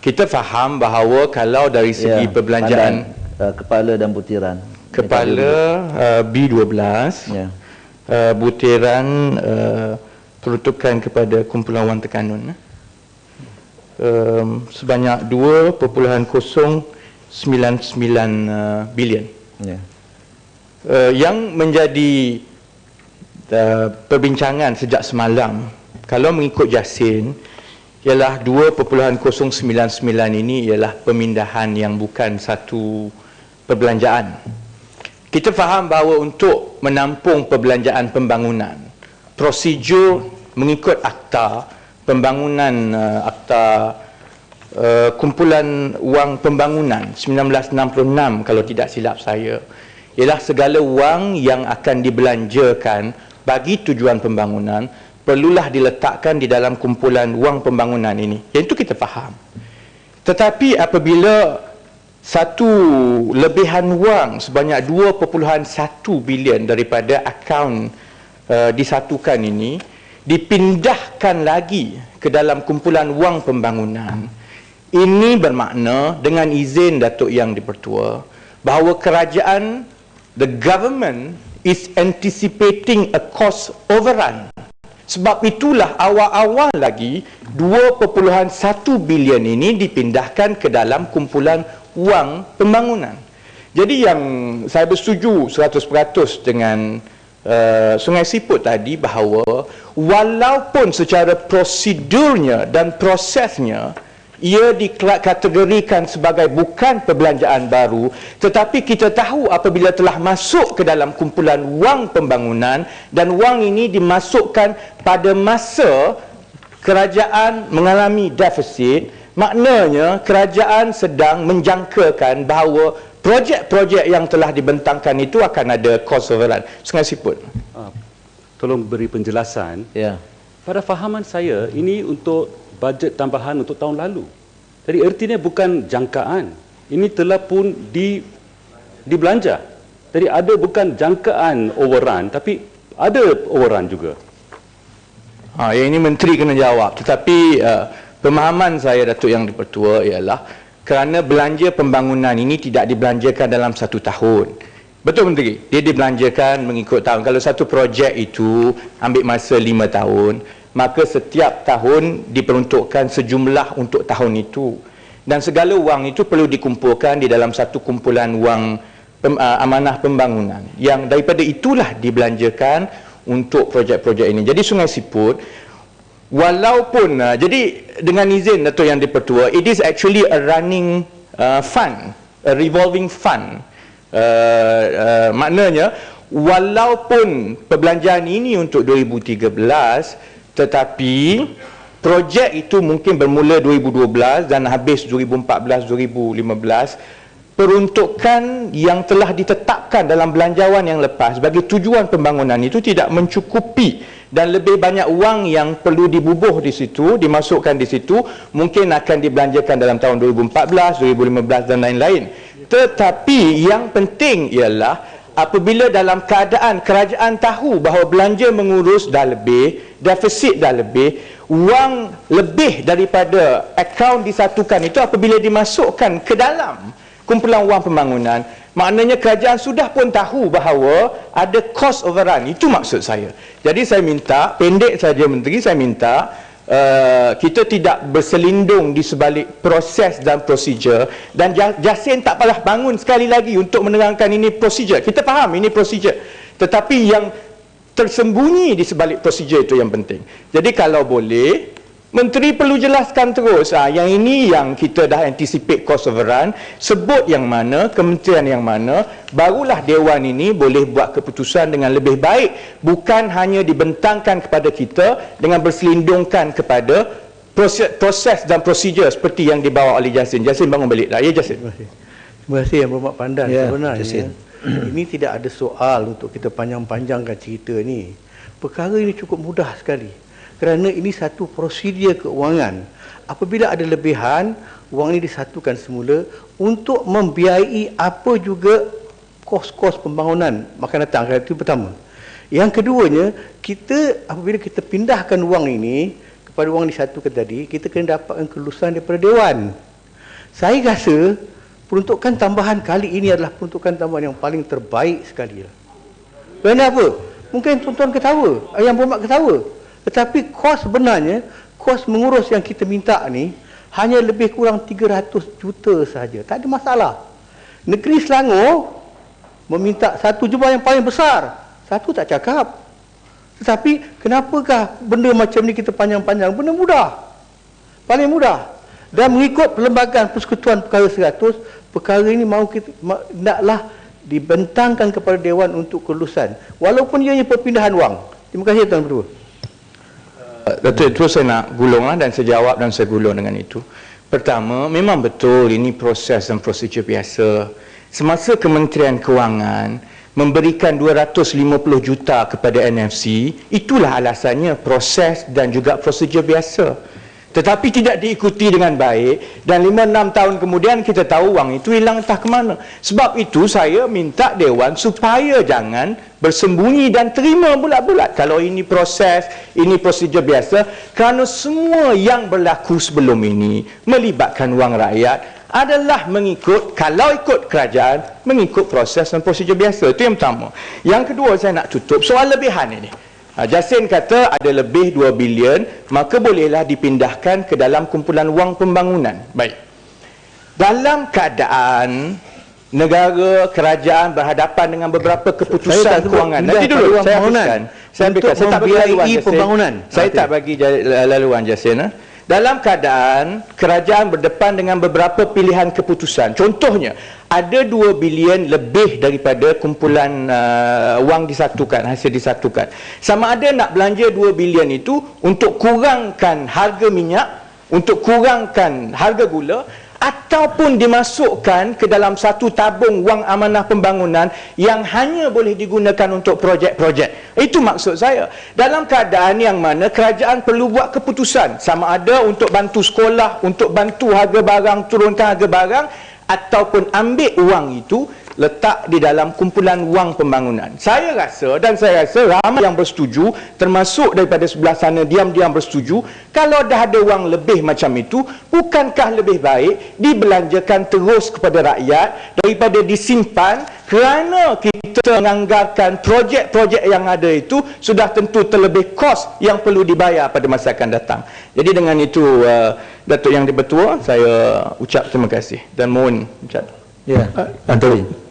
kita faham bahawa kalau dari segi perbelanjaan kepala dan butiran, kepala B12, butiran peruntukan kepada kumpulan wang tekanun sebanyak 2.099 bilion. Yang menjadi perbincangan sejak semalam, kalau mengikut Jasin, ialah 2.099 ini ialah pemindahan yang bukan satu perbelanjaan. Kita faham bahawa untuk menampung perbelanjaan pembangunan, prosedur mengikut akta pembangunan, akta kumpulan wang pembangunan 1966 kalau tidak silap saya, ialah segala wang yang akan dibelanjakan bagi tujuan pembangunan perlulah diletakkan di dalam kumpulan wang pembangunan ini. Yang itu kita faham. Tetapi apabila satu lebihan wang sebanyak 2.1 bilion daripada akaun disatukan ini dipindahkan lagi ke dalam kumpulan wang pembangunan, ini bermakna dengan izin Datuk Yang di-Pertua bahawa kerajaan, the government is anticipating a cost overrun. Sebab itulah awal-awal lagi 2.1 bilion ini dipindahkan ke dalam kumpulan wang pembangunan. Jadi yang saya bersetuju 100% dengan Sungai Siput tadi bahawa walaupun secara prosedurnya dan prosesnya ia dikategorikan sebagai bukan perbelanjaan baru, tetapi kita tahu apabila telah masuk ke dalam kumpulan wang pembangunan dan wang ini dimasukkan pada masa kerajaan mengalami defisit, maknanya kerajaan sedang menjangkakan bahawa projek-projek yang telah dibentangkan itu akan ada cost overrun. Sungai Siput. Tolong beri penjelasan. Pada fahaman saya, ini untuk bajet tambahan untuk tahun lalu. Jadi ertinya bukan jangkaan. Ini telah pun dibelanja. Jadi ada bukan jangkaan overrun, tapi ada overrun juga. Yang ini menteri kena jawab. Tetapi pemahaman saya, Datuk Yang di-Pertua, ialah kerana belanja pembangunan ini tidak dibelanjakan dalam satu tahun. Betul Menteri? Dia dibelanjakan mengikut tahun. Kalau satu projek itu ambil masa 5 tahun, maka setiap tahun diperuntukkan sejumlah untuk tahun itu. Dan segala wang itu perlu dikumpulkan di dalam satu kumpulan wang amanah pembangunan. Yang daripada itulah dibelanjakan untuk projek-projek ini. Jadi Sungai Siput, walaupun, jadi dengan izin Datuk Yang di-Pertua, it is actually a running fund, a revolving fund. Maknanya, walaupun perbelanjaan ini untuk 2013, tetapi projek itu mungkin bermula 2012 dan habis 2014-2015. Peruntukan yang telah ditetapkan dalam belanjawan yang lepas bagi tujuan pembangunan itu tidak mencukupi dan lebih banyak wang yang perlu dibubuh di situ, dimasukkan di situ, mungkin akan dibelanjakan dalam tahun 2014, 2015 dan lain-lain. Tetapi yang penting ialah apabila dalam keadaan kerajaan tahu bahawa belanja mengurus dah lebih, defisit dah lebih, wang lebih daripada akaun disatukan itu apabila dimasukkan ke dalam kumpulan wang pembangunan, maknanya kerajaan sudah pun tahu bahawa ada cost overrun. Itu maksud saya. Jadi saya minta, pendek saja Menteri, saya minta kita tidak berselindung di sebalik proses dan prosedur, dan Jasin tak payah bangun sekali lagi untuk menerangkan ini prosedur. Kita faham ini prosedur, tetapi yang tersembunyi di sebalik prosedur itu yang penting. Jadi kalau boleh Menteri perlu jelaskan terus, yang ini yang kita dah anticipate cost overrun, sebut yang mana, kementerian yang mana, barulah Dewan ini boleh buat keputusan dengan lebih baik, bukan hanya dibentangkan kepada kita dengan berselindungkan kepada proses dan prosedur seperti yang dibawa oleh Jasin. Jasin bangun balik dah. Ya Jasin. Terima kasih Yang Berhormat Pandan. Sebenarnya ini tidak ada soal untuk kita panjang-panjangkan cerita ni. Perkara ini cukup mudah sekali. Kerana ini satu prosedur keuangan. Apabila ada lebihan, wang ini disatukan semula untuk membiayai apa juga kos-kos pembangunan makan datang. Itu pertama. Yang keduanya, apabila kita pindahkan wang ini kepada wang disatukan tadi, kita kena dapatkan kelulusan daripada Dewan. Saya rasa peruntukan tambahan kali ini adalah peruntukan tambahan yang paling terbaik sekali lah. Kerana apa? Mungkin tuan-tuan ketawa, yang berhormat ketawa. Tetapi kos sebenarnya, kos mengurus yang kita minta ni hanya lebih kurang 300 juta sahaja. Tak ada masalah. Negeri Selangor meminta satu jumlah yang paling besar. Satu tak cakap. Tetapi kenapakah benda macam ni kita panjang-panjang? Benda mudah. Paling mudah. Dan mengikut Perlembagaan Persekutuan Perkara 100, perkara ini mahu kita naklah dibentangkan kepada Dewan untuk kelulusan. Walaupun ianya perpindahan wang. Terima kasih Tuan Ketua. Datuk, itu saya nak gulunglah dan saya jawab dan saya gulung dengan itu. Pertama, memang betul ini proses dan prosedur biasa. Semasa Kementerian Kewangan memberikan 250 juta kepada NFC, itulah alasannya proses dan juga prosedur biasa. Tetapi tidak diikuti dengan baik dan 5-6 tahun kemudian kita tahu wang itu hilang entah ke mana. Sebab itu saya minta Dewan supaya jangan bersembunyi dan terima bulat-bulat kalau ini proses, ini prosedur biasa, kerana semua yang berlaku sebelum ini melibatkan wang rakyat adalah mengikut, kalau ikut kerajaan, mengikut proses dan prosedur biasa. Itu yang pertama. Yang kedua, saya nak tutup soal lebihan ini. Jasin kata ada lebih 2 bilion, maka bolehlah dipindahkan ke dalam kumpulan wang pembangunan. Baik. Dalam keadaan negara, kerajaan berhadapan dengan beberapa keputusan kewangan. Nanti dulu, saya habiskan. Saya tak bagi laluan pembangunan. Saya tak bagi laluan Jasin. Dalam keadaan kerajaan berdepan dengan beberapa pilihan keputusan. Contohnya, ada 2 bilion lebih daripada kumpulan wang disatukan, hasil disatukan. Sama ada nak belanja 2 bilion itu untuk kurangkan harga minyak, untuk kurangkan harga gula, ataupun dimasukkan ke dalam satu tabung wang amanah pembangunan yang hanya boleh digunakan untuk projek-projek. Itu maksud saya. Dalam keadaan yang mana kerajaan perlu buat keputusan, sama ada untuk bantu sekolah, untuk bantu harga barang, turunkan harga barang, ataupun ambil wang itu letak di dalam kumpulan wang pembangunan. Saya rasa ramai yang bersetuju, termasuk daripada sebelah sana diam-diam bersetuju, kalau dah ada wang lebih macam itu, bukankah lebih baik dibelanjakan terus kepada rakyat daripada disimpan, kerana kita menganggarkan projek-projek yang ada itu sudah tentu terlebih kos yang perlu dibayar pada masa akan datang. Jadi dengan itu, Datuk Yang di-Bertua, saya ucap terima kasih dan mohon ucap. Ya, Antoni.